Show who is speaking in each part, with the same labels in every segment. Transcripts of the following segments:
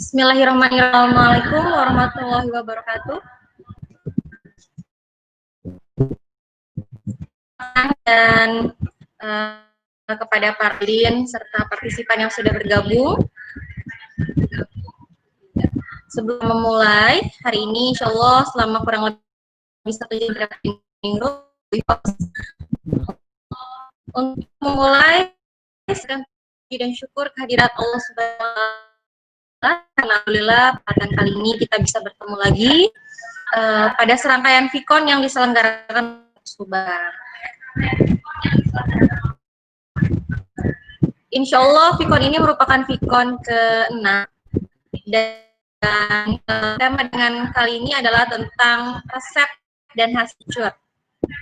Speaker 1: Bismillahirrahmanirrahim. Assalamualaikum warahmatullahi wabarakatuh. Dan kepada Parlin serta partisipan yang sudah bergabung. Sebelum memulai hari ini, insya Allah selama kurang lebih 1 jam untuk memulai dan syukur kehadirat Allah Subhanahu wa Ta'ala. Alhamdulillah pada kali ini kita bisa bertemu lagi pada serangkaian Vikon yang diselenggarakan Subang. Insya Allah Vikon ini merupakan Vikon ke-6 dan tema dengan kali ini adalah tentang resep dan hasil cut.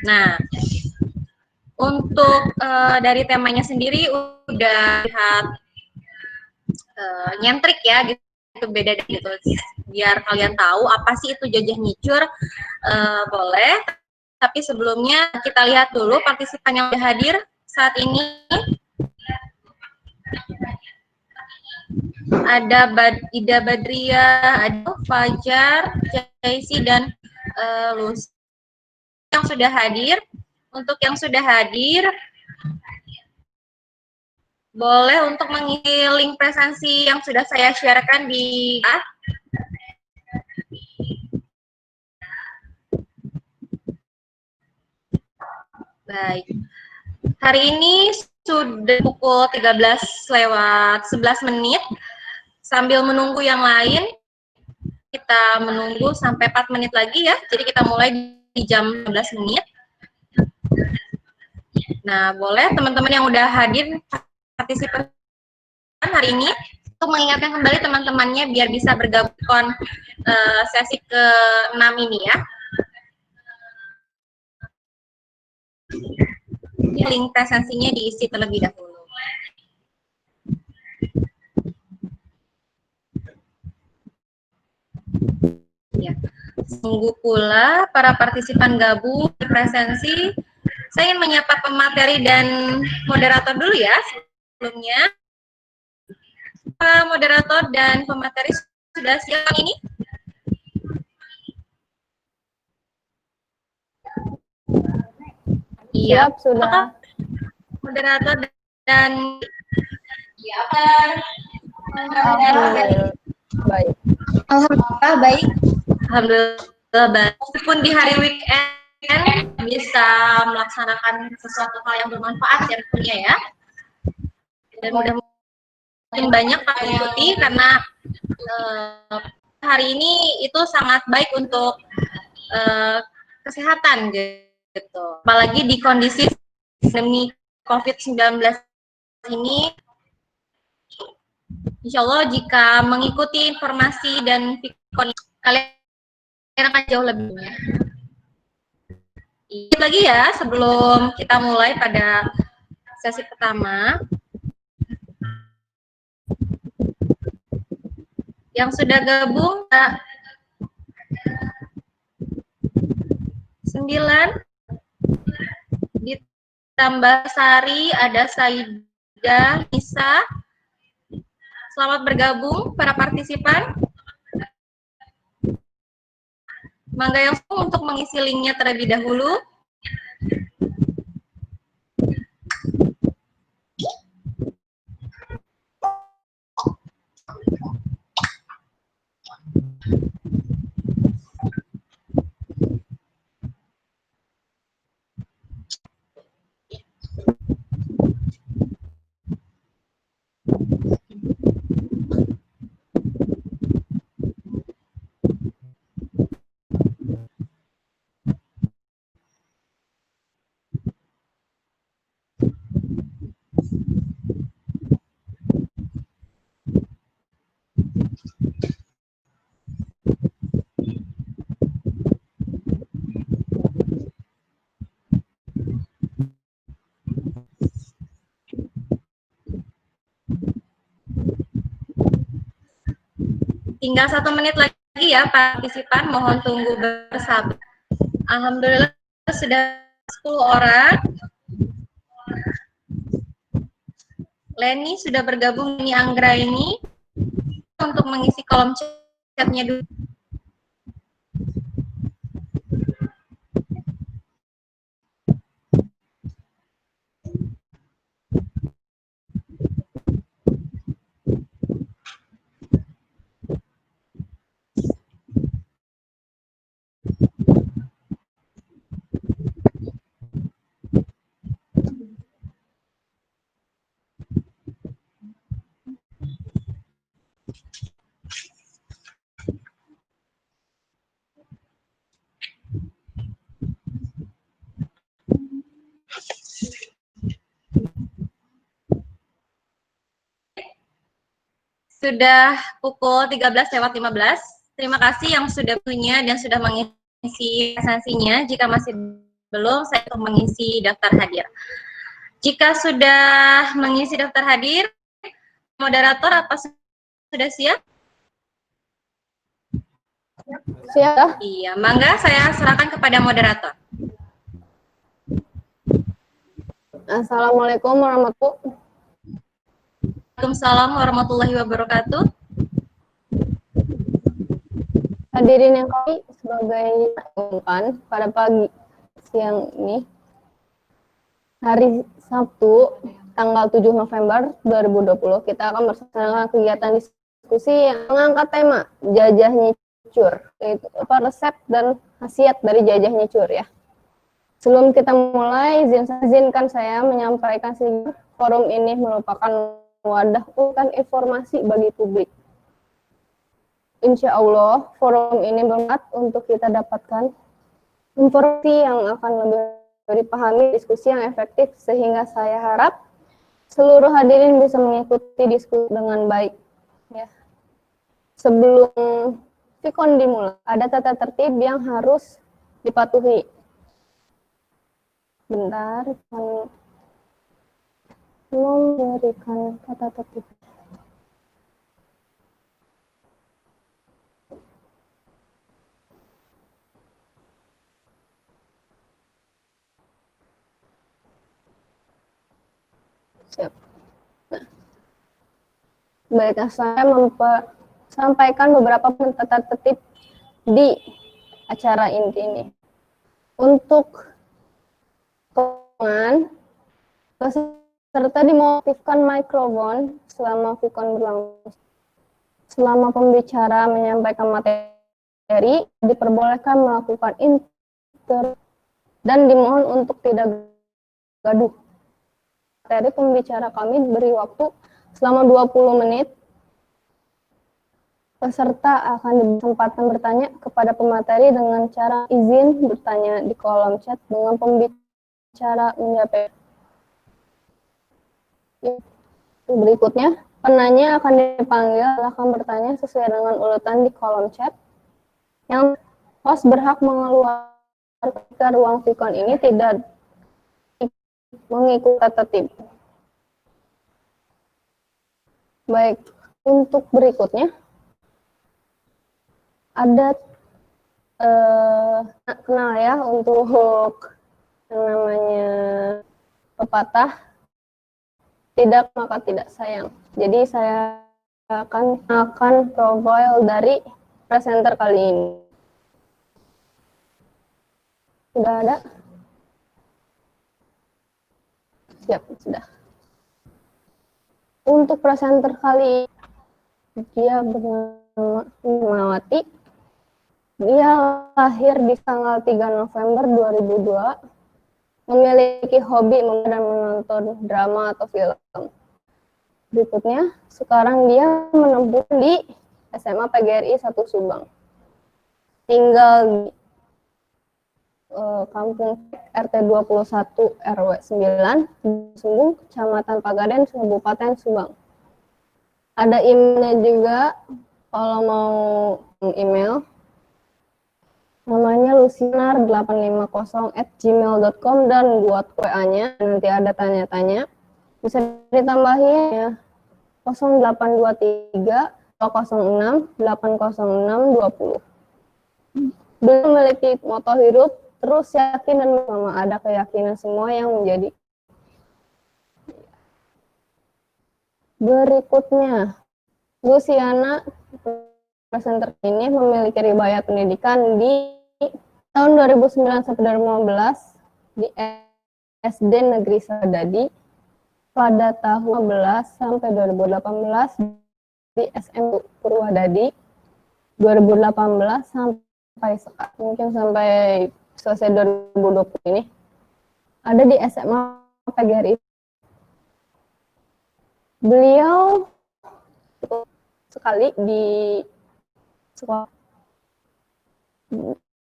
Speaker 1: Nah, untuk dari temanya sendiri udah lihat nyentrik ya gitu, beda gitu. Biar kalian tahu apa sih itu jajah nyicur, boleh. Tapi sebelumnya kita lihat dulu partisipan yang sudah hadir saat ini. Ada Ida Badria, ada Fajar, Jaisi, dan Lus yang sudah hadir. Untuk yang sudah hadir, boleh untuk mengisi link presensi yang sudah saya sharekan di Baik. Hari ini sudah pukul 13:11. Sambil menunggu yang lain, kita menunggu sampai 4 menit lagi ya. Jadi kita mulai di jam 15 menit. Nah, boleh teman-teman yang udah hadir partisipan hari ini untuk mengingatkan kembali teman-temannya biar bisa bergabung sesi ke-6 ini ya. Link presensinya diisi terlebih dahulu. Ya. Tunggu pula para partisipan gabung di presensi. Saya ingin menyapa pemateri dan moderator dulu ya sebelumnya. Pak moderator dan pemateri sudah siap ini?
Speaker 2: Iya, sudah.
Speaker 1: Moderator dan
Speaker 2: Alhamdulillah baik.
Speaker 1: Alhamdulillah baik. Alhamdulillah baik. Meskipun di hari weekend bisa melaksanakan sesuatu hal yang bermanfaat ya tentunya ya. Dan mudah-mudahan banyak Pak mengikuti karena hari ini itu sangat baik untuk kesehatan gitu. Apalagi di kondisi pandemi COVID-19 ini, insya Allah jika mengikuti informasi dan Vikon kalian akan jauh lebih. Ikut lagi ya sebelum kita mulai pada sesi pertama. Yang sudah gabung 9, ditambah Sari, ada Saida, Nisa. Selamat bergabung para partisipan. Mangga yang untuk mengisi linknya terlebih dahulu. Tinggal 1 menit lagi ya partisipan, mohon tunggu bersabar. Alhamdulillah sudah 10 orang. Leni sudah bergabung, ini Anggra ini. untuk mengisi kolom chatnya dulu. Sudah pukul 13:15. Terima kasih yang sudah punya dan sudah mengisi presensinya. Jika masih belum, saya untuk mengisi daftar hadir. Jika sudah mengisi daftar hadir, moderator apa sudah siap?
Speaker 2: Siap.
Speaker 1: Iya, mangga saya serahkan kepada moderator.
Speaker 2: Assalamualaikum warahmatullahi wabarakatuh.
Speaker 1: Waalaikumsalam warahmatullahi wabarakatuh.
Speaker 2: Hadirin yang kami sebagai umumkan pada pagi siang ini, hari Sabtu, tanggal 7 November 2020, kita akan melaksanakan kegiatan diskusi yang mengangkat tema jajah nyicur, yaitu resep dan khasiat dari jajah nyicur ya. Sebelum kita mulai, izinkan saya menyampaikan sedikit. Forum ini merupakan wadah untuk informasi bagi publik. Insya Allah, forum ini bermanfaat untuk kita dapatkan informasi yang akan lebih dipahami, diskusi yang efektif, sehingga saya harap seluruh hadirin bisa mengikuti diskusi dengan baik. Ya. Sebelum Vikon dimulai, ada tata tertib yang harus dipatuhi. Bentar, memberikan tata tertib. Siap. Nah, baiklah, saya sampaikan beberapa tata tertib di acara inti ini. Untuk teman peserta dimotifkan mikrofon selama Vikon berlangsung. Selama pembicara menyampaikan materi, diperbolehkan melakukan dan dimohon untuk tidak gaduh. Materi pembicara kami beri waktu selama 20 menit. Peserta akan diberi bertanya kepada pemateri dengan cara izin bertanya di kolom chat dengan pembicara menjawab. Berikutnya, penanya akan dipanggil, akan bertanya sesuai dengan urutan di kolom chat. Yang host berhak mengeluarkan ketika ruang Vikon ini tidak mengikuti tata tertib. Baik, untuk berikutnya ada kenal ya untuk yang namanya pepatah tidak maka tidak sayang. Jadi saya akan profil dari presenter kali ini. Sudah ada? Siap, sudah. Untuk presenter kali ini, dia bernama Himawati. Dia lahir di tanggal 3 November 2002. Memiliki hobi dan menonton drama atau film. Berikutnya, sekarang dia menempuh di SMA PGRI 1 Subang. Tinggal di Kampung RT 21 RW 9, Sumbung, Kecamatan Pagaden, Kabupaten Subang. Ada emailnya juga, kalau mau email, namanya lusinar850@gmail.com, dan buat WA-nya nanti ada tanya-tanya bisa ditambahin ya 0823 206 806 20. Belum memiliki moto hidup, terus yakin dan memang ada keyakinan semua yang menjadi. Berikutnya Luciana presenter ini memiliki riwayat pendidikan di tahun 2009 sampai 2015 di SD Negeri Sadadi, pada tahun 2015 sampai 2018 di SM Purwadadi, 2018 sampai sekarang, mungkin sampai selesai 2020 ini ada di SMA PGRI. Beliau sekali di sekolah,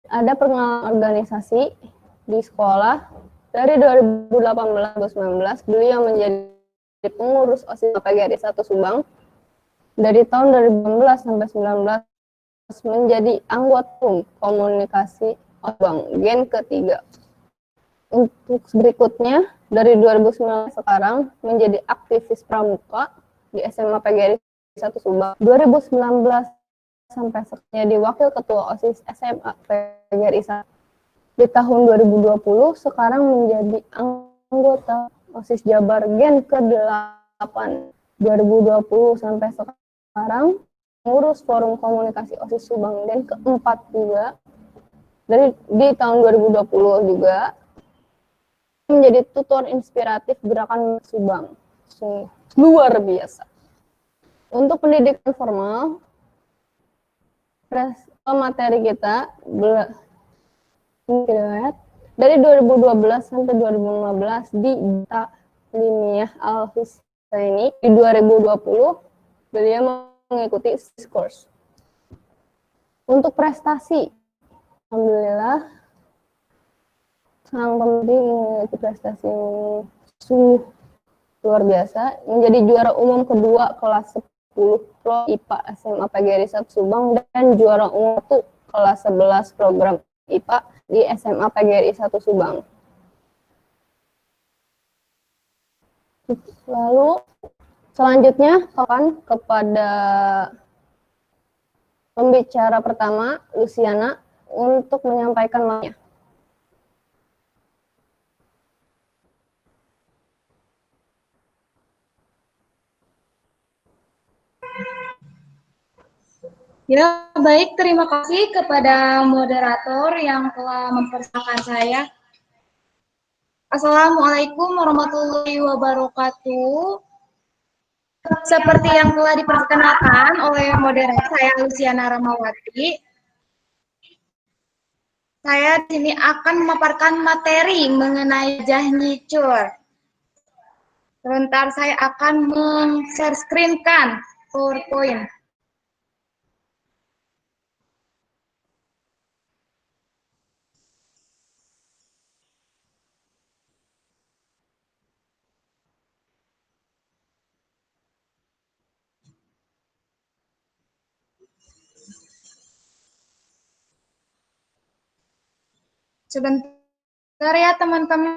Speaker 2: ada pengalaman organisasi di sekolah. Dari 2018-2019 beliau menjadi pengurus OSIS PGRI 1 Subang. Dari tahun 2016 sampai 19 menjadi anggota komunikasi Subang Gen ketiga. Untuk berikutnya, dari 2019 sekarang menjadi aktivis pramuka di SMA PGRI 1 Subang. 2019 sampai menjadi wakil ketua OSIS SMA PGRI 1. Di tahun 2020 sekarang menjadi anggota OSIS Jabar Gen ke-8. 2020 sampai sekarang mengurus forum komunikasi OSIS Subang Gen ke-4 juga. Di tahun 2020 juga menjadi tutor inspiratif gerakan Subang. Luar biasa. Untuk pendidikan formal, materi kita dari 2012 sampai 2015 di Taklimiyah Al-Husaini. Di 2020 beliau mengikuti course. Untuk prestasi, alhamdulillah sang pembimbing memiliki prestasi sungguh luar biasa, menjadi juara umum kedua kelas 10 Pro IPA SMA PGRI 1 Subang dan juara umum 1 kelas 11 program IPA di SMA PGRI 1 Subang. Lalu selanjutnya kawan kepada pembicara pertama, Luciana, untuk menyampaikan materi.
Speaker 3: Ya, baik. Terima kasih kepada moderator yang telah mempersilahkan saya. Assalamualaikum warahmatullahi wabarakatuh. Seperti yang telah diperkenalkan oleh moderator, saya Luciana Ramawati. Saya di sini akan memaparkan materi mengenai jajah nyicur. Sebentar, saya akan men-share screen-kan PowerPoint. Sebentar ya teman-teman.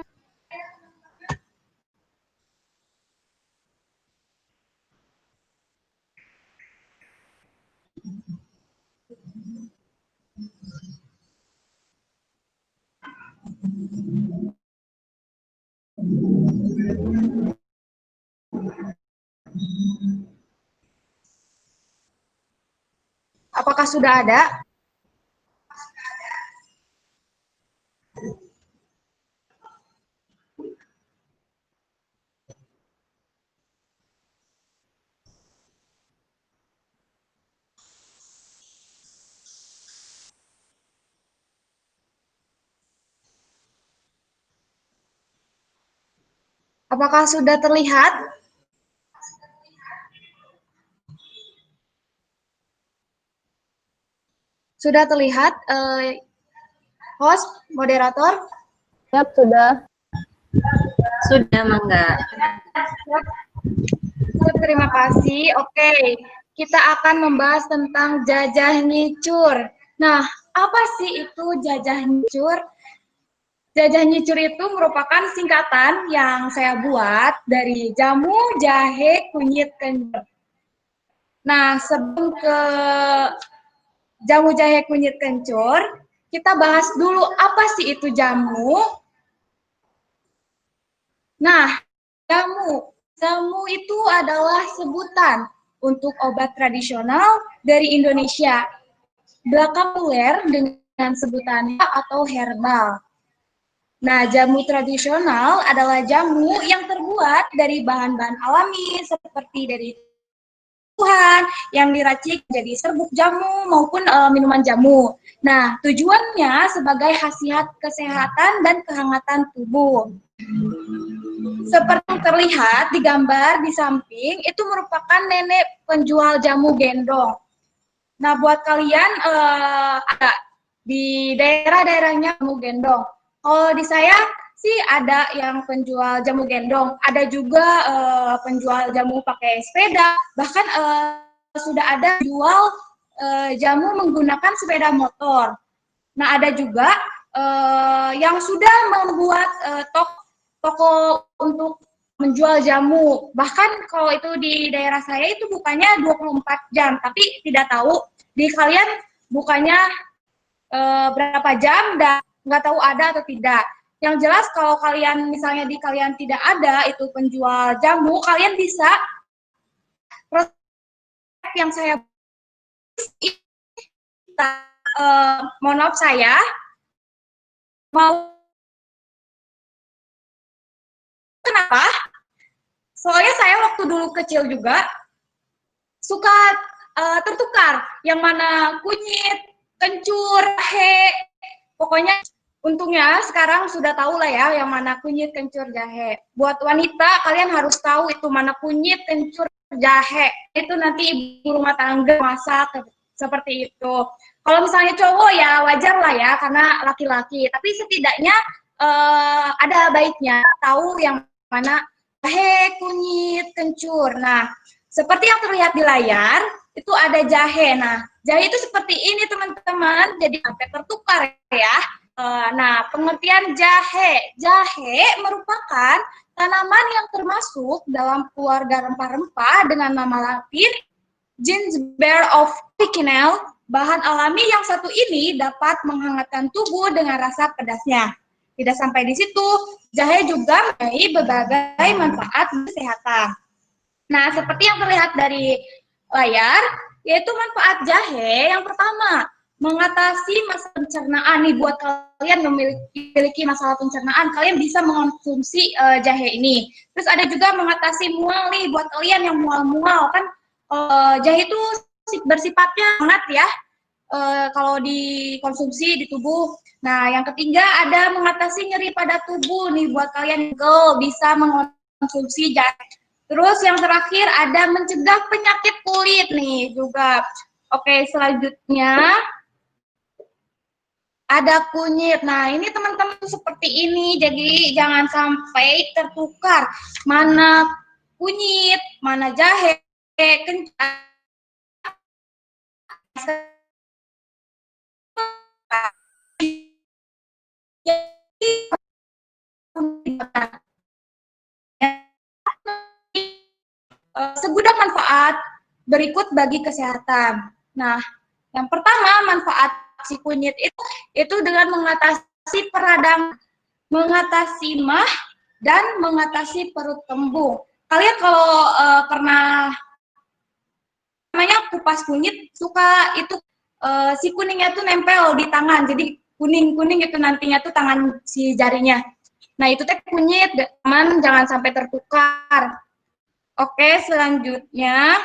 Speaker 3: Apakah sudah ada? Apakah sudah terlihat? Sudah terlihat, host, moderator?
Speaker 2: Siap, sudah.
Speaker 1: Sudah, Mangga.
Speaker 3: Terima kasih. Oke, kita akan membahas tentang jajah nyicur. Nah, apa sih itu jajah nyicur? Jajah nyicur itu merupakan singkatan yang saya buat dari jamu, jahe, kunyit, kencur. Nah, sebelum ke jamu, jahe, kunyit, kencur, kita bahas dulu apa sih itu jamu. Nah, jamu itu adalah sebutan untuk obat tradisional dari Indonesia. Belakang populer dengan sebutan atau herbal. Nah, jamu tradisional adalah jamu yang terbuat dari bahan-bahan alami seperti dari tumbuhan yang diracik jadi serbuk jamu maupun minuman jamu. Nah, tujuannya sebagai khasiat kesehatan dan kehangatan tubuh. Seperti yang terlihat di gambar di samping, itu merupakan nenek penjual jamu gendong. Nah, buat kalian ada di daerah-daerahnya jamu gendong. Kalau di saya sih ada yang penjual jamu gendong, ada juga penjual jamu pakai sepeda, bahkan sudah ada jual jamu menggunakan sepeda motor. Nah, ada juga yang sudah membuat toko untuk menjual jamu. Bahkan kalau itu di daerah saya itu bukannya 24 jam, tapi tidak tahu di kalian bukannya berapa jam dan nggak tahu ada atau tidak. Yang jelas kalau kalian misalnya di kalian tidak ada itu penjual jamu, kalian bisa resep yang saya mohon maaf saya mau kenapa? Soalnya saya waktu dulu kecil juga suka tertukar yang mana kunyit, kencur, jahe, pokoknya untungnya sekarang sudah tahu lah ya yang mana kunyit, kencur, jahe. Buat wanita kalian harus tahu itu mana kunyit, kencur, jahe. Itu nanti ibu rumah tangga masak seperti itu. Kalau misalnya cowok ya wajar lah ya karena laki-laki. Tapi setidaknya ada baiknya tahu yang mana jahe, kunyit, kencur. Nah, seperti yang terlihat di layar, itu ada jahe. Nah, jahe itu seperti ini teman-teman, jadi sampai tertukar ya. Nah, pengertian jahe. Jahe merupakan tanaman yang termasuk dalam keluarga rempah-rempah dengan nama latin Gingerbread of Pickenel. Bahan alami yang satu ini dapat menghangatkan tubuh dengan rasa pedasnya. Tidak sampai di situ, jahe juga mempunyai berbagai manfaat kesehatan. Nah, seperti yang terlihat dari layar, yaitu manfaat jahe yang pertama, mengatasi masalah pencernaan. Nih, buat kalian yang memiliki masalah pencernaan, kalian bisa mengonsumsi jahe ini. Terus ada juga mengatasi mual nih, buat kalian yang mual-mual, kan jahe itu bersifatnya hangat ya, kalau dikonsumsi di tubuh. Nah, yang ketiga ada mengatasi nyeri pada tubuh nih, buat kalian yang bisa mengonsumsi jahe. Terus yang terakhir ada mencegah penyakit kulit nih juga. Oke, selanjutnya ada kunyit. Nah, ini teman-teman seperti ini. Jadi jangan sampai tertukar mana kunyit, mana jahe, kencur. Segudang manfaat berikut bagi kesehatan. Nah, yang pertama manfaat si kunyit itu dengan mengatasi peradang, mengatasi mah, dan mengatasi perut kembung. Kalian kalau pernah namanya kupas kunyit, suka itu si kuningnya tuh nempel di tangan, jadi kuning-kuning itu nantinya tuh tangan si jarinya. Nah, itu teh kunyit, teman jangan sampai tertukar. Oke, selanjutnya.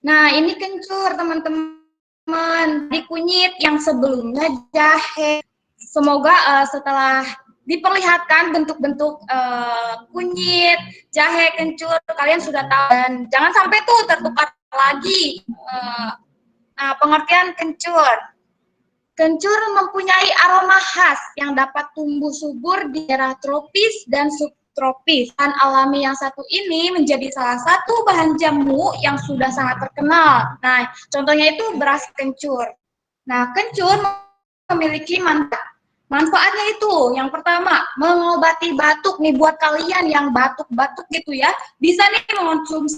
Speaker 3: Nah, ini kencur, teman-teman. Di kunyit yang sebelumnya jahe. Semoga setelah diperlihatkan bentuk-bentuk kunyit, jahe, kencur, kalian sudah tahu. Dan jangan sampai tuh tertukar lagi. Nah, pengertian kencur. Kencur mempunyai aroma khas yang dapat tumbuh subur di daerah tropis dan subtropis. Bahan alami yang satu ini menjadi salah satu bahan jamu yang sudah sangat terkenal. Nah, contohnya itu beras kencur. Nah, kencur memiliki manfaatnya itu. Yang pertama, mengobati batuk nih buat kalian yang batuk-batuk gitu ya. Bisa nih mengonsumsi.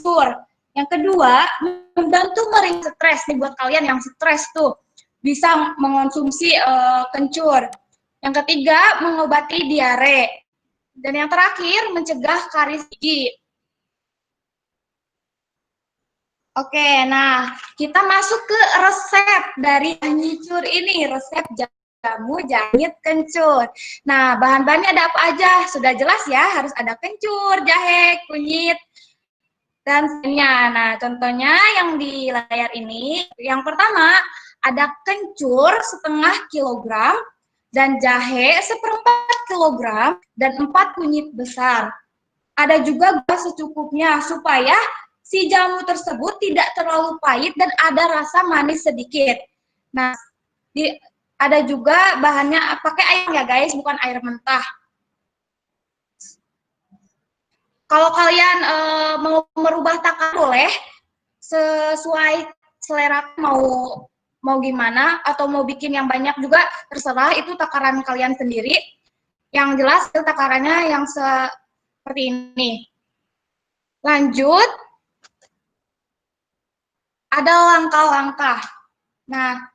Speaker 3: Yang kedua, membantu meringankan stres nih buat kalian yang stres tuh. Bisa mengonsumsi kencur. Yang ketiga, mengobati diare. Dan yang terakhir, mencegah karies gigi. Oke, nah kita masuk ke resep dari nyicur ini, resep jamu jahit kencur. Nah, bahan-bahannya ada apa aja? Sudah jelas ya, harus ada kencur, jahe, kunyit, dan sebagainya. Nah, contohnya yang di layar ini, yang pertama ada kencur setengah kilogram, dan jahe seperempat kilogram, dan 4 kunyit besar. Ada juga gula secukupnya supaya si jamu tersebut tidak terlalu pahit dan ada rasa manis sedikit. Nah, ada juga bahannya pakai air ya guys, bukan air mentah. Kalau kalian mau merubah takaran boleh sesuai selera mau gimana atau mau bikin yang banyak juga terserah, itu takaran kalian sendiri. Yang jelas takarannya yang seperti ini. Lanjut, ada langkah-langkah. Nah,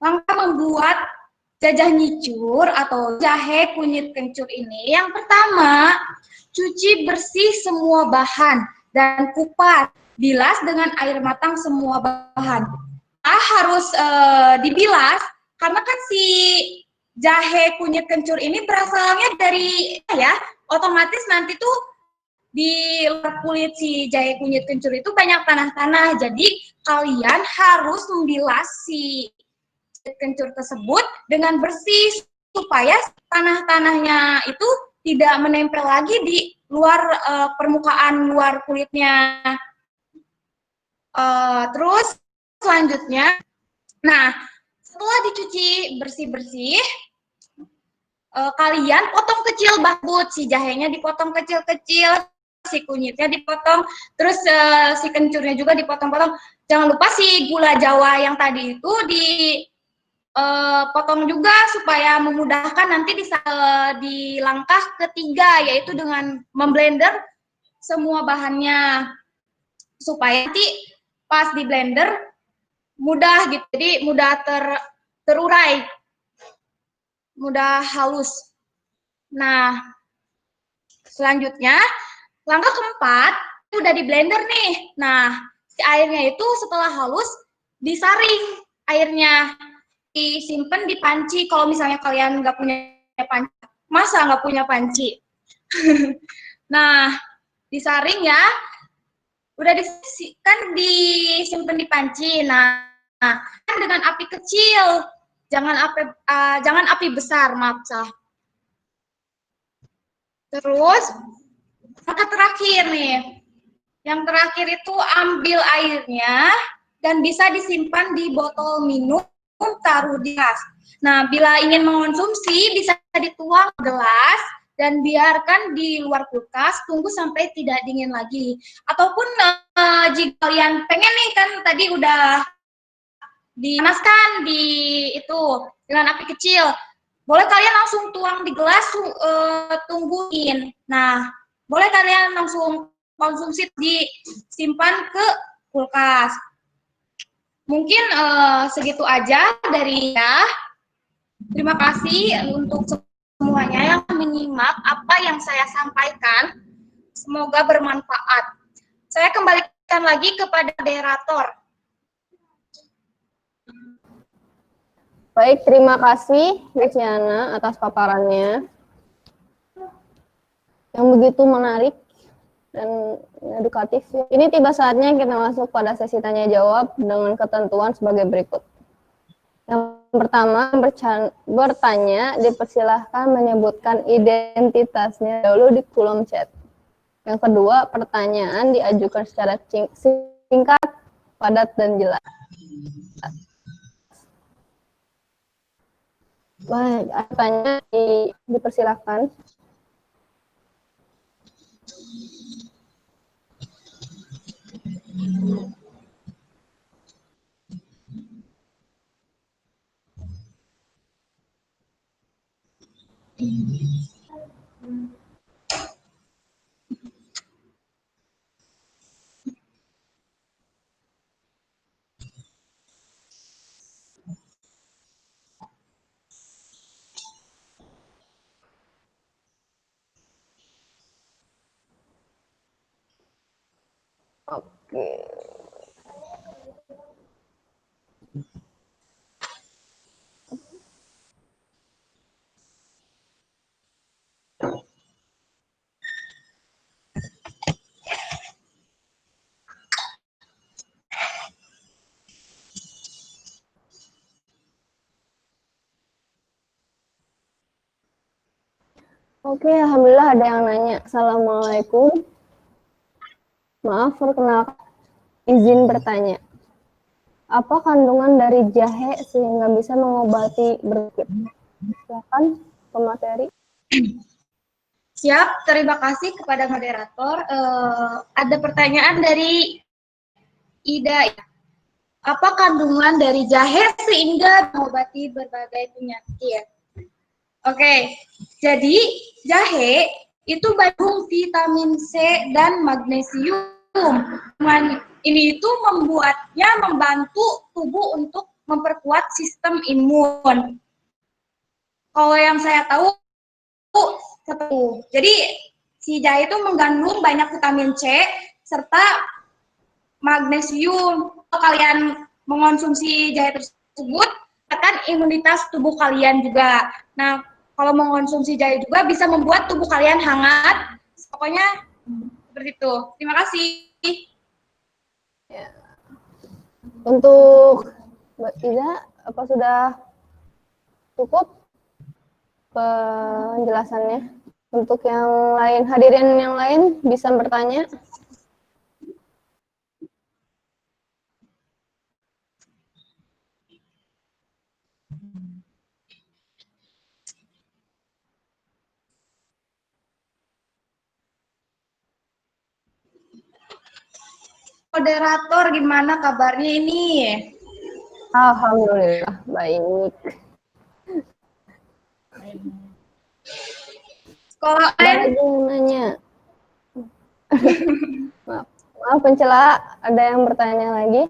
Speaker 3: langkah membuat jajah nyicur atau jahe kunyit kencur ini. Yang pertama, cuci bersih semua bahan dan kupas, bilas dengan air matang semua bahan. Harus dibilas karena kan si jahe kunyit kencur ini berasalnya dari ya, otomatis nanti tuh di luar kulit si jahe kunyit kencur itu banyak tanah-tanah. Jadi kalian harus membilas si kencur tersebut dengan bersih supaya tanah-tanahnya itu tidak menempel lagi di luar permukaan luar kulitnya. Terus selanjutnya, nah setelah dicuci bersih-bersih, kalian potong kecil bubut, si jahenya dipotong kecil-kecil, si kunyitnya dipotong, terus si kencurnya juga dipotong-potong. Jangan lupa si gula Jawa yang tadi itu potong juga supaya memudahkan nanti di langkah ketiga, yaitu dengan memblender semua bahannya supaya nanti pas di blender mudah gitu, jadi mudah terurai, mudah halus. Nah, selanjutnya langkah keempat udah di blender nih. Nah, si airnya itu setelah halus disaring airnya, disimpan di panci. Kalau misalnya kalian nggak punya panci, masa nggak punya panci? Nah, disaring ya, udah kan disimpan di panci. Nah, kan dengan api kecil, jangan api besar, maaf sah. Terus langkah terakhir nih, yang terakhir itu ambil airnya dan bisa disimpan di botol minum, taruh di tas. Nah, bila ingin mengonsumsi bisa dituang gelas dan biarkan di luar kulkas, tunggu sampai tidak dingin lagi. Ataupun jika kalian pengen nih, kan tadi udah dipanaskan di itu dengan api kecil, boleh kalian langsung tuang di gelas, tungguin. Nah, boleh kalian langsung konsumsi, disimpan ke kulkas. Mungkin segitu aja dari ya. Terima kasih untuk semuanya yang menyimak apa yang saya sampaikan. Semoga bermanfaat. Saya kembalikan lagi kepada moderator.
Speaker 2: Baik, terima kasih Luciana atas paparannya yang begitu menarik dan edukatif. Ini tiba saatnya kita masuk pada sesi tanya jawab dengan ketentuan sebagai berikut. Yang pertama, bertanya dipersilahkan menyebutkan identitasnya dulu di kolom chat. Yang kedua, pertanyaan diajukan secara singkat, padat, dan jelas. Baik, tanya dipersilahkan. Oke. Oke, alhamdulillah ada yang nanya. Assalamualaikum. Maaf, perkenalkan, izin bertanya. Apa kandungan dari jahe sehingga bisa mengobati berikut? Silakan pemateri.
Speaker 3: Siap, terima kasih kepada moderator. Ada pertanyaan dari Ida. Apa kandungan dari jahe sehingga mengobati berbagai penyakit? Oke, jadi jahe itu mengandung vitamin C dan magnesium. Ini itu membantu tubuh untuk memperkuat sistem imun. Kalau yang saya tahu seperti itu. Jadi si jahe itu mengandung banyak vitamin C serta magnesium. Kalau kalian mengonsumsi jahe tersebut, akan imunitas tubuh kalian juga. Nah, kalau mengonsumsi jahe juga bisa membuat tubuh kalian hangat. Pokoknya seperti itu. Terima kasih.
Speaker 2: Ya. Untuk Mbak Ida, apa sudah cukup penjelasannya? Untuk yang lain, hadirin yang lain bisa bertanya.
Speaker 3: Moderator, gimana kabarnya ini?
Speaker 2: Alhamdulillah, baik.
Speaker 3: Sekolah
Speaker 2: Ada lagi yang nanya. Maaf pencela, ada yang bertanya lagi.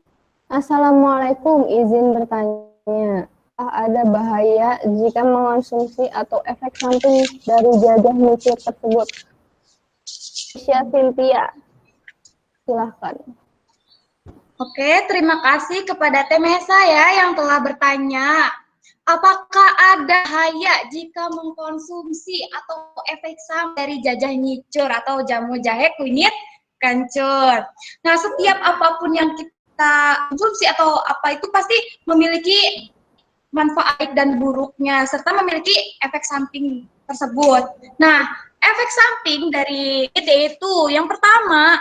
Speaker 2: Assalamualaikum, izin bertanya. Ada bahaya jika mengonsumsi atau efek samping dari jajah micin tersebut? Cynthia, silahkan.
Speaker 3: Oke, terima kasih kepada Temesa ya yang telah bertanya. Apakah ada bahaya jika mengkonsumsi atau efek samping dari jajah nyicur atau jamu jahe kunyit kencur? Nah, setiap apapun yang kita konsumsi atau apa itu pasti memiliki manfaat baik dan buruknya serta memiliki efek samping tersebut. Nah, efek samping dari itu yang pertama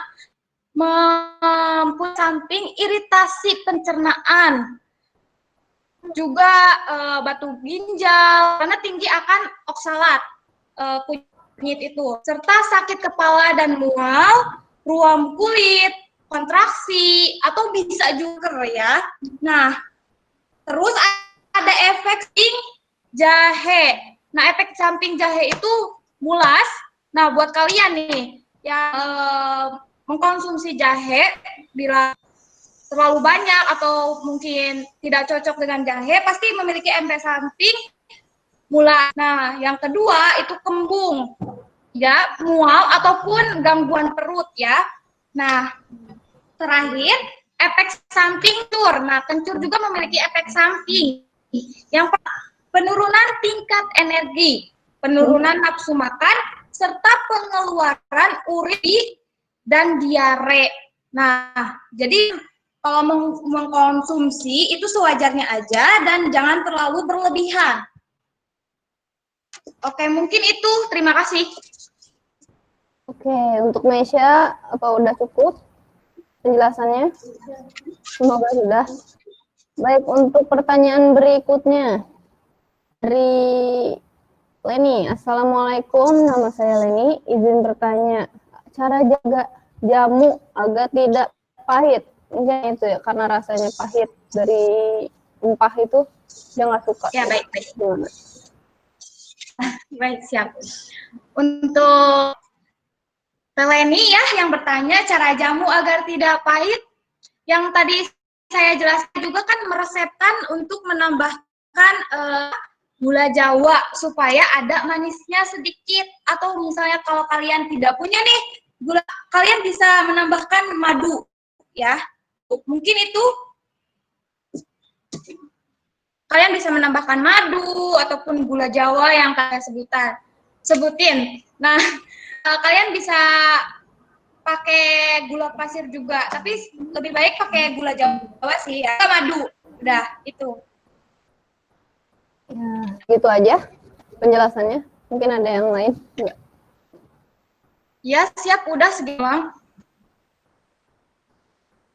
Speaker 3: mempunyai samping iritasi pencernaan, juga batu ginjal karena tinggi akan oksalat kunyit itu, serta sakit kepala dan mual, ruam kulit, kontraksi atau bisa juga ya. Nah, terus ada efek samping jahe. Nah, efek samping jahe itu mulas. Nah, buat kalian nih yang mengkonsumsi jahe bila terlalu banyak atau mungkin tidak cocok dengan jahe, pasti memiliki efek samping mulas. Nah, yang kedua itu kembung, ya, mual ataupun gangguan perut ya. Nah, terakhir efek samping kencur. Nah, kencur juga memiliki efek samping. Yang penurunan tingkat energi, penurunan nafsu makan, serta pengeluaran urin dan diare. Nah, jadi kalau mengkonsumsi itu sewajarnya aja dan jangan terlalu berlebihan. Oke, mungkin itu. Terima kasih.
Speaker 2: Oke, untuk Meisha, apa udah cukup penjelasannya? Semoga sudah. Baik, untuk pertanyaan berikutnya dari Leni. Assalamualaikum, nama saya Leni. Izin bertanya, cara jaga jamu agar tidak pahit? Mungkin itu ya, karena rasanya pahit dari rempah itu, dia nggak suka.
Speaker 3: Ya, baik-baik.
Speaker 2: Gimana?
Speaker 3: Baik, siap. Untuk Leni ya yang bertanya cara jamu agar tidak pahit, yang tadi saya jelaskan juga kan meresepkan untuk menambahkan gula Jawa supaya ada manisnya sedikit, atau misalnya kalau kalian tidak punya nih gula, kalian bisa menambahkan madu ya. Mungkin itu. kalian bisa menambahkan madu ataupun gula Jawa yang kalian sebutin. Nah, kalian bisa pakai gula pasir juga, tapi lebih baik pakai gula Jawa sih, atau madu. Udah, itu.
Speaker 2: Ya, gitu aja penjelasannya. Mungkin ada yang lain? Enggak.
Speaker 3: Ya, siap, udah segitu.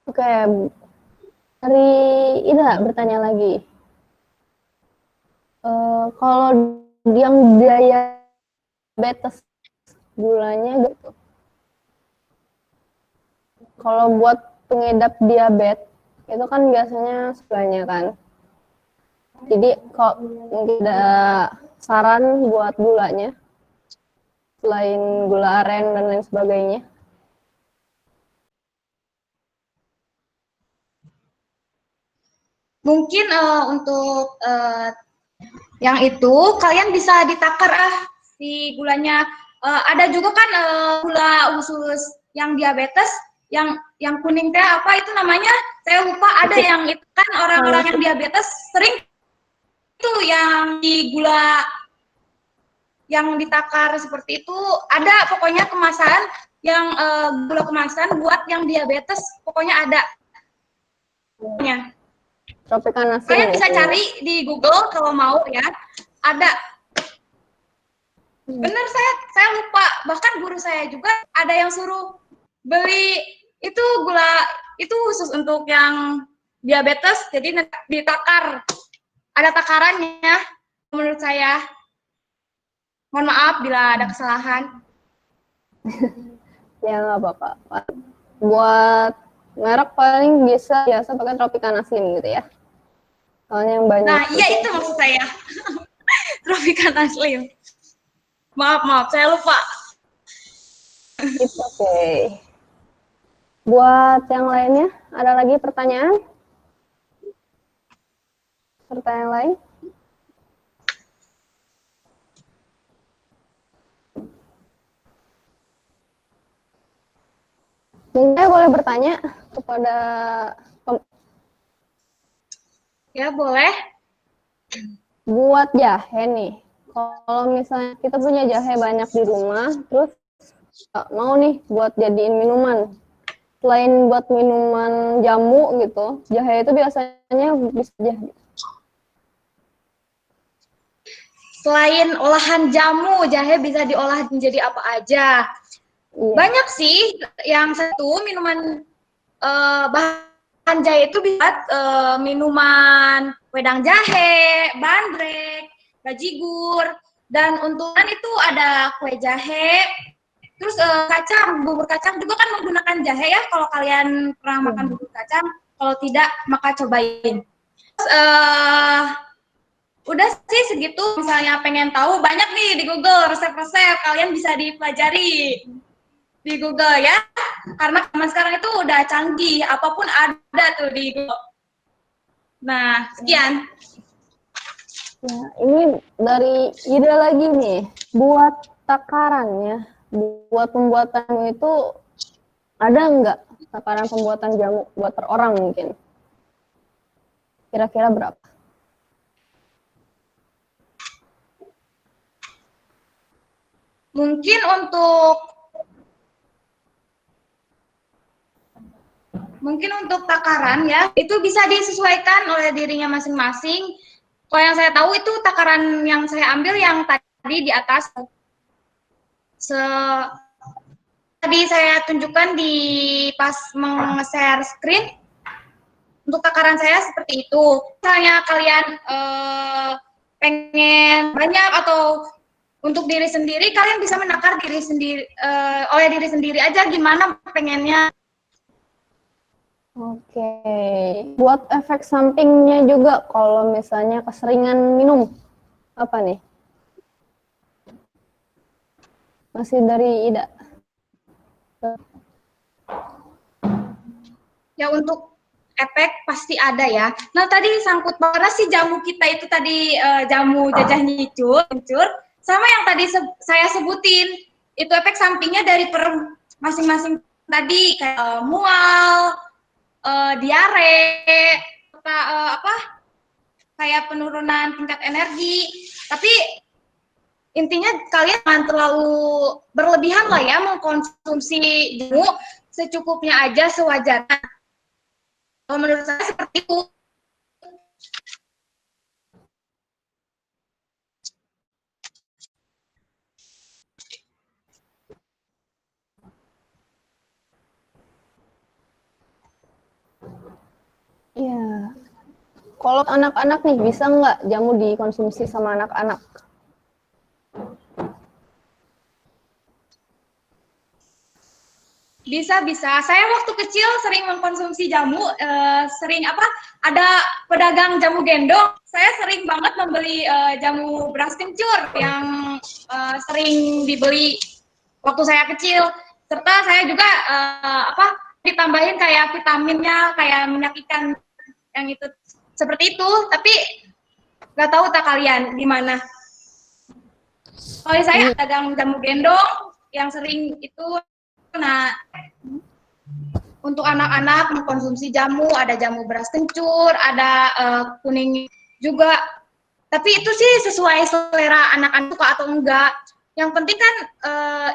Speaker 2: Oke, dari Ida bertanya lagi. Kalau yang diabetes gulanya gitu. Kalau buat pengidap diabetes itu kan biasanya gulanya kan. Jadi kok mungkin ada saran buat gulanya selain gula aren dan lain sebagainya?
Speaker 3: Mungkin untuk yang itu kalian bisa ditakar si gulanya. Ada juga kan gula khusus yang diabetes, yang kuning teh apa itu namanya? Saya lupa. Ada yang itu kan orang-orang yang diabetes sering itu yang di gula yang ditakar seperti itu. Ada pokoknya kemasan yang gula kemasan buat yang diabetes, pokoknya ada.
Speaker 2: Tropicana
Speaker 3: Kalian bisa cari di Google kalau mau ya. Ada. Bener, saya lupa. Bahkan guru saya juga ada yang suruh beli itu gula itu khusus untuk yang diabetes, jadi ditakar. Ada takarannya menurut saya. Mohon maaf bila ada kesalahan.
Speaker 2: Ya nggak apa-apa. Buat merek paling biasa pakai Tropicana Slim gitu ya. Soalnya yang banyak.
Speaker 3: Nah, iya itu maksud saya. Tropicana Slim. Maaf, saya lupa.
Speaker 2: It's okay. Buat yang lainnya, ada lagi pertanyaan? Pertanyaan lain? Mungkin saya boleh bertanya kepada
Speaker 3: Ya, boleh.
Speaker 2: buat jahe nih. Kalau misalnya kita punya jahe banyak di rumah, terus mau nih buat jadiin minuman. Selain buat minuman jamu gitu, jahe itu biasanya bisa jadi.
Speaker 3: Selain olahan jamu, jahe bisa diolah menjadi apa aja.
Speaker 2: Iya.
Speaker 3: Banyak sih. Yang satu minuman bahan jahe itu bisa minuman wedang jahe, bandrek, bajigur, dan untungan itu ada kue jahe. Terus kacang, bubur kacang juga kan menggunakan jahe ya. Kalau kalian pernah makan bubur kacang, kalau tidak maka cobain. Terus, udah sih segitu. Misalnya pengen tahu banyak nih di Google resep-resep, kalian bisa dipelajari di Google ya. Karena zaman sekarang itu udah canggih, apapun ada tuh di Google. Nah, sekian.
Speaker 2: Ya, ini dari Ida lagi nih, buat takarannya, buat pembuatan itu ada nggak takaran pembuatan jamu buat per orang mungkin? Kira-kira berapa?
Speaker 3: Mungkin untuk takaran ya, itu bisa disesuaikan oleh dirinya masing-masing. Kalau yang saya tahu itu takaran yang saya ambil yang tadi di atas. Tadi saya tunjukkan di pas meng-share screen. Untuk takaran saya seperti itu. Misalnya kalian pengen banyak atau untuk diri sendiri, kalian bisa menakar diri sendiri oleh diri sendiri aja gimana pengennya.
Speaker 2: Oke, buat efek sampingnya juga kalau misalnya keseringan minum, apa nih? Masih dari Ida.
Speaker 3: Ya untuk efek pasti ada ya. Nah tadi sangkut karena si jamu kita itu tadi jamu jajah nyicur, sama yang tadi saya sebutin, itu efek sampingnya dari per masing-masing tadi kayak mual, diare, kayak penurunan tingkat energi. Tapi intinya kalian jangan terlalu berlebihan lah ya mengkonsumsi jamu, secukupnya aja, sewajarnya. Kalau menurut saya seperti itu.
Speaker 2: Iya. Kalau anak-anak nih, bisa nggak jamu dikonsumsi sama anak-anak?
Speaker 3: Bisa, bisa. Saya waktu kecil sering mengkonsumsi jamu, sering apa? Ada pedagang jamu gendong. Saya sering banget membeli jamu beras kencur yang sering dibeli waktu saya kecil. Serta saya juga apa? Ditambahin kayak vitaminnya, kayak minyak ikan yang itu seperti itu. Tapi nggak tahu tak kalian gimana? Kalau saya pedagang jamu gendong yang sering itu. Nah, untuk anak-anak mengkonsumsi jamu, ada jamu beras kencur, ada kuning juga. Tapi itu sih sesuai selera anak-anak suka atau enggak. Yang penting kan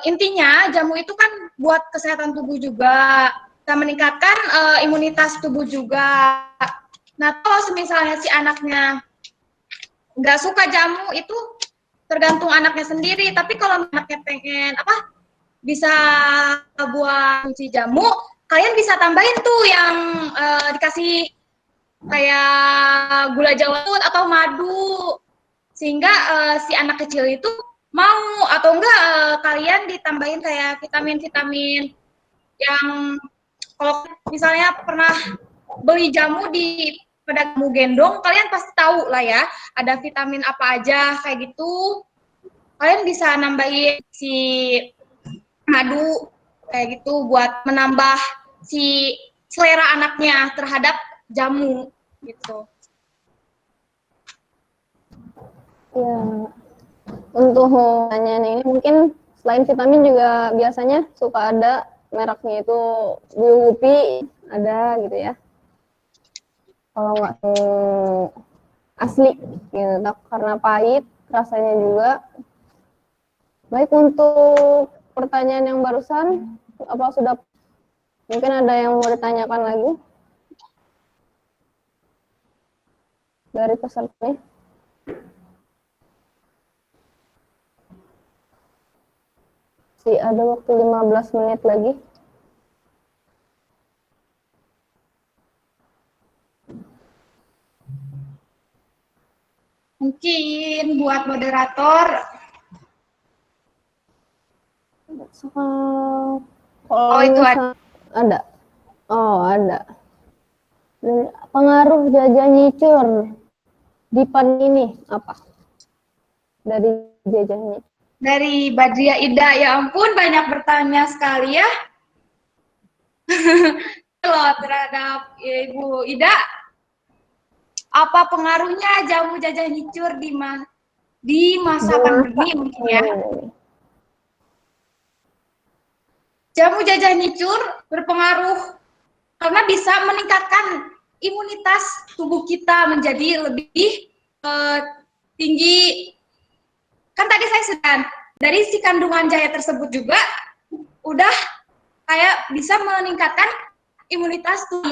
Speaker 3: intinya jamu itu kan buat kesehatan tubuh juga, dan meningkatkan imunitas tubuh juga. Nah, kalau misalnya si anaknya nggak suka jamu itu tergantung anaknya sendiri. Tapi kalau anaknya pengen apa bisa buat kunci jamu, kalian bisa tambahin tuh yang dikasih kayak gula jawa atau madu, sehingga si anak kecil itu mau, atau enggak kalian ditambahin kayak vitamin-vitamin yang kalau misalnya pernah beli jamu di pedagang gendong, kalian pasti tahu lah ya, ada vitamin apa aja kayak gitu. Kalian bisa nambahin si madu kayak gitu buat menambah si selera anaknya terhadap jamu gitu.
Speaker 2: Ya, untuk pertanyaan ini mungkin selain vitamin juga biasanya suka ada mereknya itu Bluepi, ada gitu ya. Kalau nggak asli gitu, karena pahit rasanya juga. Baik, untuk pertanyaan yang barusan, apa sudah mungkin ada yang mau ditanyakan lagi dari peserta nih? Masih ada waktu 15 menit lagi.
Speaker 3: Mungkin buat moderator.
Speaker 2: Kalau
Speaker 3: itu
Speaker 2: ada. Oh, ada. Pengaruh jajan nyicur di pandemi ini apa? Dari jajan nyicur.
Speaker 3: Dari Badria Ida, ya ampun banyak bertanya sekali ya. Loh, terhadap Ibu Ida, apa pengaruhnya jamu jajan nyicur di masa pandemi mungkin ya? Jamu jajan nyicur berpengaruh karena bisa meningkatkan imunitas tubuh kita menjadi lebih tinggi. Kan tadi saya sedang dari si kandungan jahe tersebut juga udah kayak bisa meningkatkan imunitas tubuh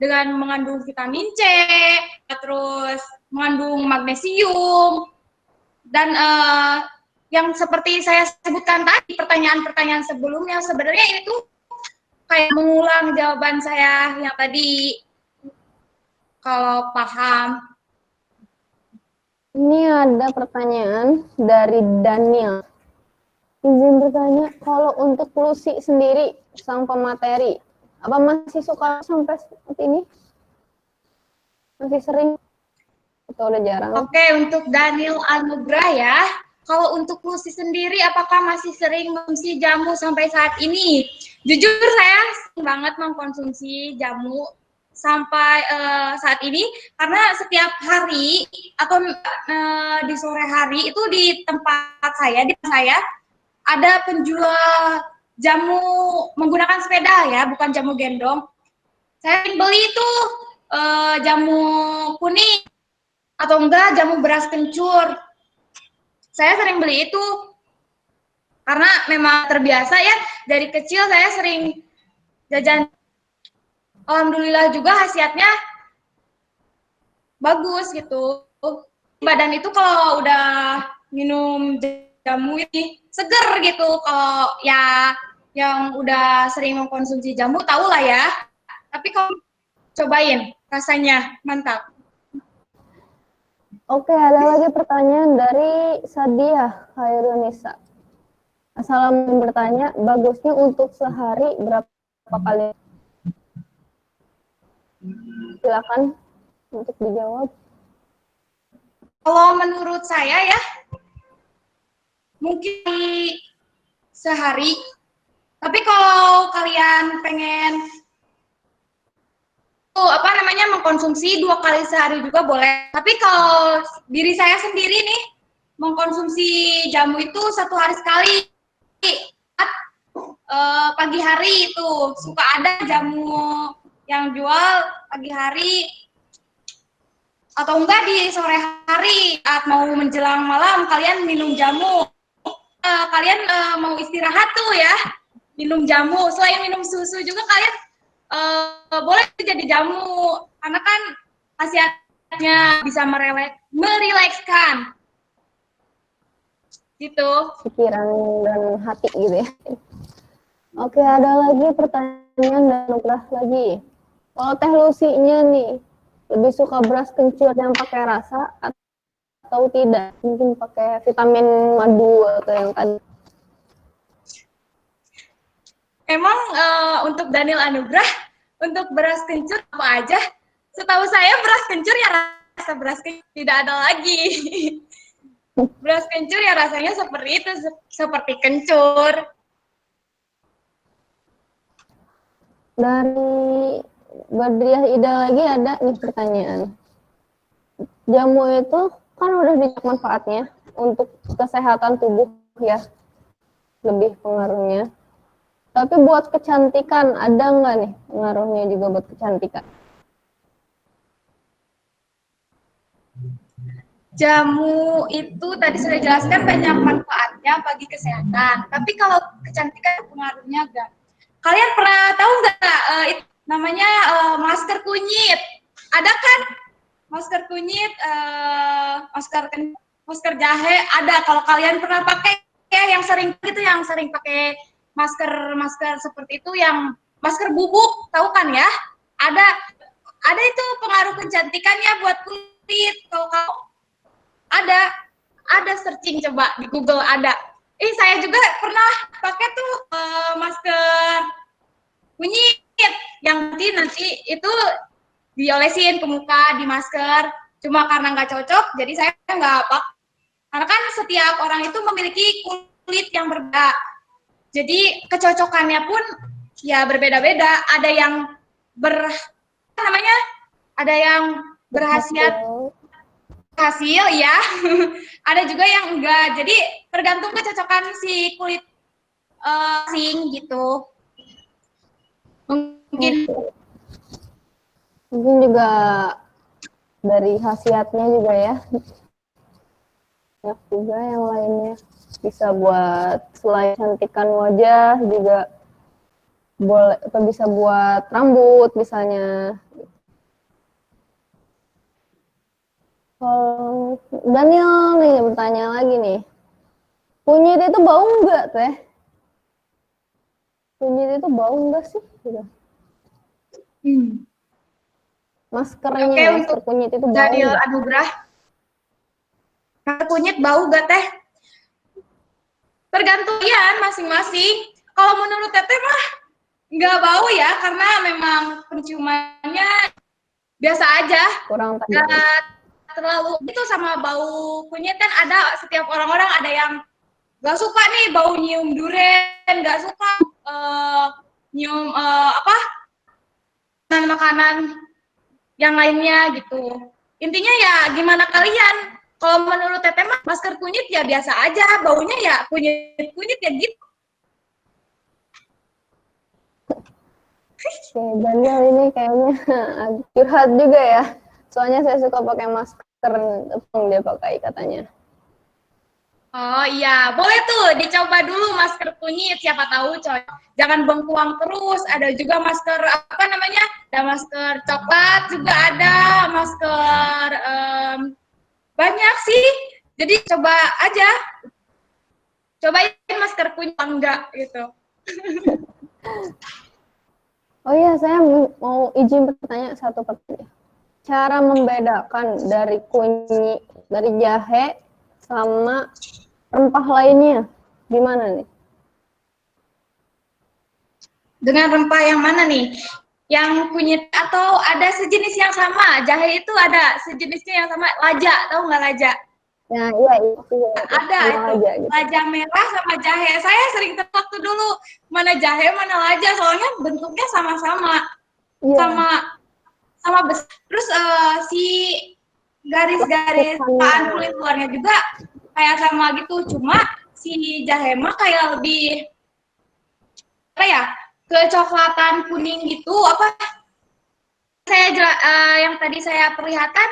Speaker 3: dengan mengandung vitamin C, terus mengandung magnesium, dan yang seperti saya sebutkan tadi pertanyaan-pertanyaan sebelumnya, sebenarnya itu kayak mengulang jawaban saya yang tadi, kalau paham.
Speaker 2: Ini ada pertanyaan dari Daniel. Izin bertanya, kalau untuk Lucy sendiri, sang pemateri, apa masih suka sampai saat ini? Masih sering? Atau udah jarang?
Speaker 3: Oke, untuk Daniel Anugrah ya, kalau untuk Lucy sendiri, apakah masih sering mengkonsumsi jamu sampai saat ini? Jujur saya sering banget mengkonsumsi jamu sampai saat ini, karena setiap hari atau di sore hari itu di tempat saya, ada penjual jamu menggunakan sepeda ya, bukan jamu gendong. Saya beli itu jamu kuning atau enggak jamu beras kencur. Saya sering beli itu karena memang terbiasa ya, dari kecil saya sering jajan. Alhamdulillah juga khasiatnya bagus gitu. Badan itu kalau udah minum jamu ini seger gitu. Kalau ya yang udah sering mengkonsumsi jamu tahu lah ya. Tapi kalau cobain, rasanya mantap.
Speaker 2: Oke, ada lagi pertanyaan dari Sadia Khairunisa. Assalamualaikum, bertanya, bagusnya untuk sehari berapa kali? Silakan untuk dijawab.
Speaker 3: Kalau menurut saya ya, mungkin sehari. Tapi kalau kalian pengen mengkonsumsi 2 kali sehari juga boleh. Tapi kalau diri saya sendiri nih, mengkonsumsi jamu itu 1 hari sekali. Pagi hari itu suka ada jamu yang jual pagi hari atau enggak di sore hari saat mau menjelang malam kalian minum jamu. Kalian mau istirahat tuh ya, minum jamu. Selain minum susu juga kalian boleh jadi jamu karena kan khasiatnya bisa merilekskan gitu.
Speaker 2: Pikiran dan hati gitu ya. Oke, ada lagi pertanyaan dan Nugrah lagi. Kalau Teh Lucy-nya nih, lebih suka beras kencur yang pakai rasa atau tidak? Mungkin pakai vitamin madu atau yang tadi.
Speaker 3: Emang untuk Daniel Anugrah, untuk beras kencur apa aja? Setahu saya beras kencur ya rasa beras kencur, tidak ada lagi. Beras kencur ya rasanya seperti itu, seperti kencur.
Speaker 2: Dari Badriah Ida lagi ada nih pertanyaan. Jamu itu kan udah banyak manfaatnya untuk kesehatan tubuh ya, lebih pengaruhnya. Tapi buat kecantikan ada nggak nih pengaruhnya juga buat kecantikan?
Speaker 3: Jamu itu tadi sudah jelaskan banyak manfaatnya bagi kesehatan. Tapi kalau kecantikan pengaruhnya enggak. Kalian pernah tahu nggak namanya masker kunyit? Ada kan masker kunyit, masker jahe ada. Kalau kalian pernah pakai ya, yang sering pakai masker seperti itu, yang masker bubuk, tahu kan ya? Ada itu pengaruh kecantikannya buat kulit. Kalau ada searching coba di Google ada. Saya juga pernah pakai tuh masker kunyit yang nanti itu diolesin ke muka di masker. Cuma karena nggak cocok, jadi saya nggak pakai. Karena kan setiap orang itu memiliki kulit yang berbeda. Jadi kecocokannya pun ya berbeda-beda. Ada yang ada yang hasil ya. Ada juga yang enggak. Jadi tergantung kecocokan si kulit sing gitu.
Speaker 2: Mungkin juga dari khasiatnya juga ya. Banyak juga yang lainnya. Bisa buat selain cantikan wajah juga boleh, atau bisa buat rambut misalnya. Kalau Daniel nih bertanya lagi nih, kunyit itu bau nggak teh? Kunyit itu bau nggak sih? Gitu. Maskernya,
Speaker 3: Oke,
Speaker 2: masker
Speaker 3: untuk
Speaker 2: kunyit itu bau
Speaker 3: Daniel
Speaker 2: nggak?
Speaker 3: Anugrah, masker kunyit bau gak teh? Tergantung ya masing-masing. Kalau menurut Teteh mah nggak bau ya, karena memang penciumannya biasa aja.
Speaker 2: Kurang
Speaker 3: Nggak terlalu itu. Sama bau kunyit kan ada, setiap orang-orang ada yang nggak suka nih bau nyium durian, nggak suka nyium makanan yang lainnya gitu. Intinya ya gimana kalian. Kalau menurut Teteh mah masker kunyit ya biasa aja, baunya ya kunyit ya gitu.
Speaker 2: Oke, Daniel ini kayaknya curhat juga ya. Soalnya saya suka pakai masker keren tepung dia pakai katanya.
Speaker 3: Oh iya, boleh tuh dicoba dulu masker kunyit, siapa tahu cocok. Jangan bengkuang terus. Ada juga masker apa namanya? Ada masker coklat juga ada, masker banyak sih. Jadi coba aja, cobain masker kunyit apa enggak gitu.
Speaker 2: Oh iya, saya mau izin bertanya satu pertanyaan. Cara membedakan dari kunyit, dari jahe sama rempah lainnya gimana nih?
Speaker 3: Dengan rempah yang mana nih? Yang kunyit atau ada sejenis yang sama? Jahe itu ada sejenisnya yang sama, laja, tahu nggak laja?
Speaker 2: Ya, iya itu
Speaker 3: Ada
Speaker 2: sama
Speaker 3: itu,
Speaker 2: aja gitu.
Speaker 3: laja merah sama jahe. Saya sering tebak tuh dulu, mana jahe, mana laja, soalnya bentuknya sama-sama.
Speaker 2: Iya.
Speaker 3: Sama besar. Terus si garis-garis permukaan kulit luarnya juga kayak sama gitu, cuma si jahe mah kayak lebih apa ya, kecoklatan kuning gitu. Apa yang tadi saya perlihatkan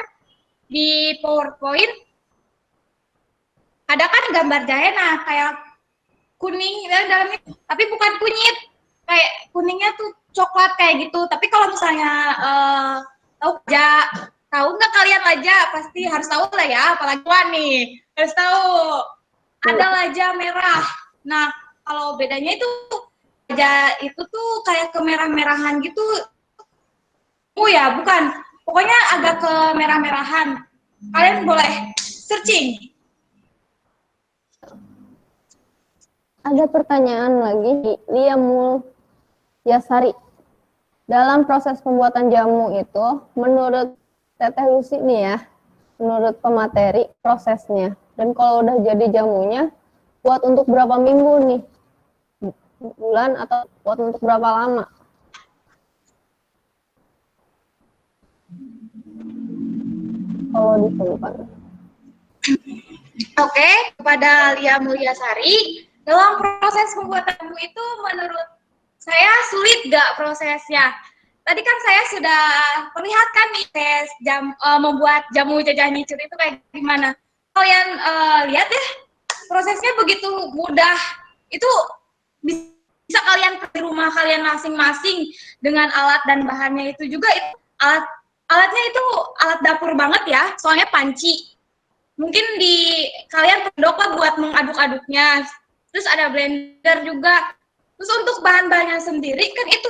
Speaker 3: di PowerPoint ada kan gambar jahe, nah kayak kuning dalamnya, tapi bukan kunyit, kayak kuningnya tuh coklat kayak gitu. Tapi kalau misalnya tahu aja, tahu nggak kalian laja, pasti harus tahu lah ya, apalagi tuan nih harus tahu ada laja merah. Nah kalau bedanya itu laja itu tuh kayak kemerah-merahan gitu. Oh ya, bukan. Pokoknya agak kemerah-merahan. Kalian boleh searching.
Speaker 2: Ada pertanyaan lagi, Lia Mulyasari. Dalam proses pembuatan jamu itu, menurut Teteh Lucy nih ya, menurut pemateri prosesnya. Dan kalau udah jadi jamunya, buat untuk berapa minggu nih? Bulan atau buat untuk berapa lama? Kalau disimpan.
Speaker 3: Oke, kepada Lia Mulyasari, dalam proses pembuatan jamu itu menurut saya sulit gak prosesnya? Tadi kan saya sudah perlihatkan nih tes membuat jamu jajah nyicur itu kayak gimana. Kalian lihat deh, prosesnya begitu mudah. Itu bisa kalian di rumah kalian masing-masing dengan alat dan bahannya itu juga. Itu alatnya itu alat dapur banget ya, soalnya panci. Mungkin di kalian pendok lah buat mengaduk-aduknya. Terus ada blender juga. Terus untuk bahan-bahannya sendiri kan itu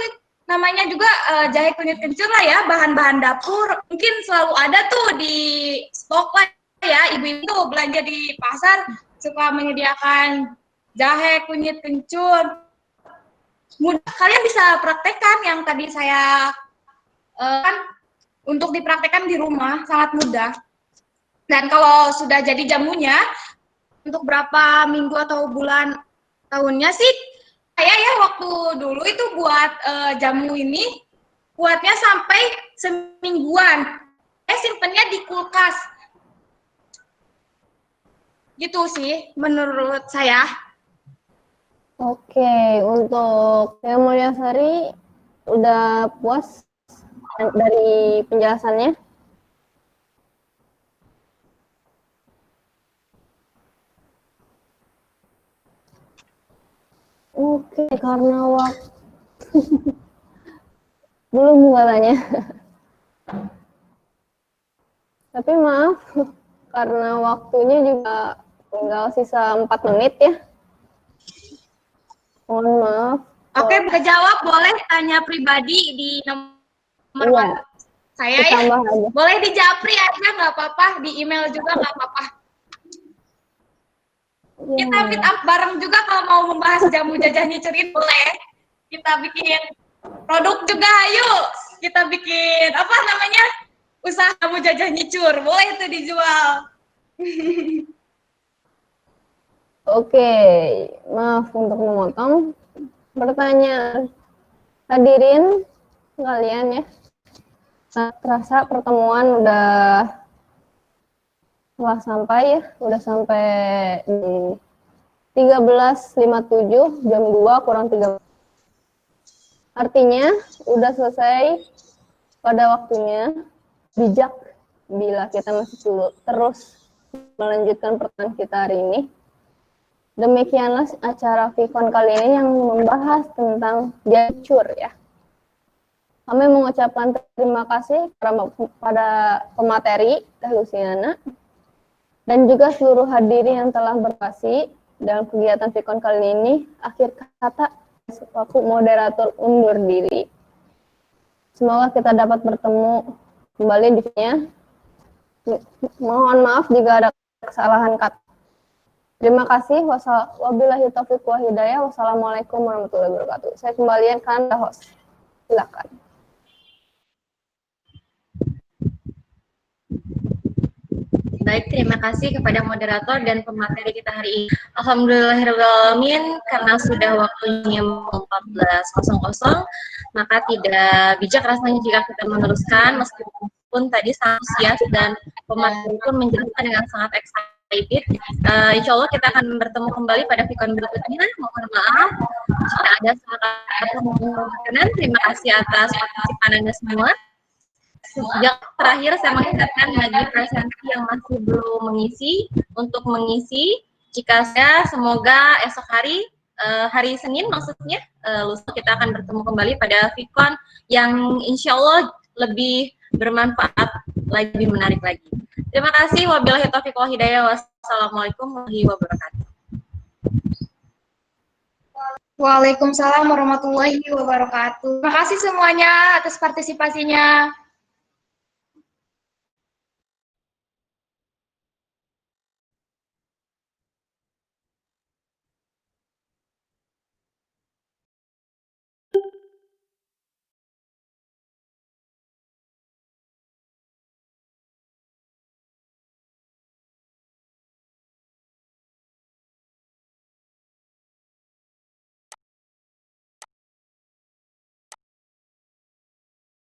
Speaker 3: namanya juga jahe kunyit kencur lah ya, bahan-bahan dapur. Mungkin selalu ada tuh di stok lah ya, ibu-ibu tuh belanja di pasar suka menyediakan jahe kunyit kencur. Mudah, kalian bisa praktekkan yang tadi saya kan untuk dipraktekkan di rumah sangat mudah. Dan kalau sudah jadi jamunya, untuk berapa minggu atau bulan tahunnya sih, saya ya waktu dulu itu buat jamu ini, buatnya sampai semingguan. Saya simpennya di kulkas. Gitu sih, menurut saya.
Speaker 2: Oke, untuk yang Mulyasari udah puas dari penjelasannya? Oke, karena waktu belum katanya. Tapi maaf, karena waktunya juga tinggal sisa 4 menit ya. Mohon maaf.
Speaker 3: Oke, kejawab boleh tanya pribadi di nomor
Speaker 2: Iya,
Speaker 3: saya ya.
Speaker 2: ditambah aja.
Speaker 3: Boleh di japri aja nggak apa-apa, di email juga nggak apa-apa.
Speaker 2: Ya.
Speaker 3: Kita meet up bareng juga kalau mau membahas jamu jajah nyicurin, boleh. Kita bikin produk juga, ayo. Kita bikin apa namanya, usaha jamu jajah nyicur, boleh itu dijual.
Speaker 2: Oke, maaf untuk memotong. Pertanyaan hadirin kalian ya. Terasa pertemuan udah sampai ya, udah sampai di 13.57, jam 2 kurang 3. Artinya udah selesai pada waktunya. Bijak bila kita masih terus melanjutkan pertemuan kita hari ini. Demikianlah acara Vicon kali ini yang membahas tentang jacur ya. Kami mengucapkan terima kasih pada pemateri Teh Luciana dan juga seluruh hadirin yang telah berpartisipasi dalam kegiatan Vicon kali ini. Akhir kata, aku moderator undur diri. Semoga kita dapat bertemu kembali di sini. Mohon maaf jika ada kesalahan kata. Terima kasih. Wabillahi taufiq wal hidayah. Wassalamualaikum warahmatullahi wabarakatuh. Saya kembalikan ke host. Silakan.
Speaker 1: Baik, terima kasih kepada moderator dan pemateri kita hari ini. Alhamdulillahirrahmanirrahim, karena sudah waktunya 14.00, maka tidak bijak rasanya jika kita meneruskan, meskipun tadi sangat antusias dan pemateri pun menjelaskan dengan sangat excited. Insya Allah kita akan bertemu kembali pada Vicon berikutnya. Mohon maaf jika ada salah kata. Terima kasih atas partisipan Anda semua. Sejak terakhir saya mengingatkan bagi presensi yang masih belum untuk mengisi, jika saya semoga esok hari Senin maksudnya, lusa kita akan bertemu kembali pada Vicon yang insya Allah lebih bermanfaat, lebih menarik lagi. Terima kasih. Wabillahi taufiq wal hidayah. Wassalamualaikum warahmatullahi wabarakatuh.
Speaker 3: Waalaikumsalam warahmatullahi wabarakatuh. Terima kasih semuanya atas partisipasinya.